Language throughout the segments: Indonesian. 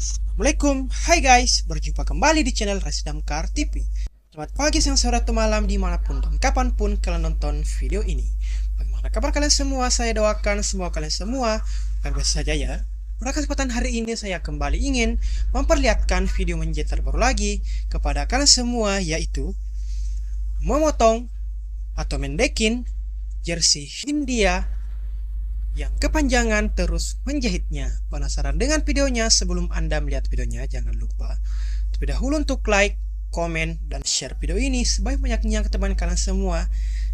Assalamualaikum, hai guys, berjumpa kembali di channel Resdamkar TV. Selamat pagi, siang, sore, atau malam dimanapun dan kapanpun kalian nonton video ini. Bagaimana kabar kalian semua? Saya doakan semua kalian semua baik-baik saja ya. Pada kesempatan hari ini saya kembali ingin memperlihatkan video menjahit terbaru lagi kepada kalian semua, yaitu Memotong atau Mendekin jersey Hindia yang kepanjangan terus menjahitnya. Penasaran dengan videonya? Sebelum Anda melihat videonya, jangan lupa terlebih dahulu untuk like, komen, dan share video ini sebanyak-banyaknya ke teman kalian semua.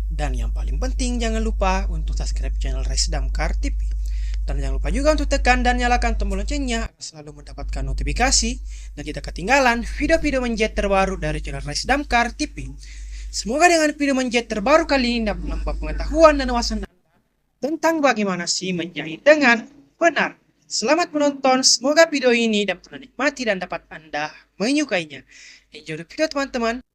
Dan yang paling penting, jangan lupa untuk subscribe channel Resdamkar TV. Dan jangan lupa juga untuk tekan dan nyalakan tombol loncengnya agar selalu mendapatkan notifikasi dan tidak ketinggalan video-video menjahit terbaru dari channel Resdamkar TV. Semoga dengan video menjahit terbaru kali ini dapat menambah pengetahuan dan wawasan tentang bagaimana sih menjahit dengan benar. Selamat menonton, semoga video ini dapat Anda nikmati dan dapat Anda menyukainya. Enjoy the video teman-teman.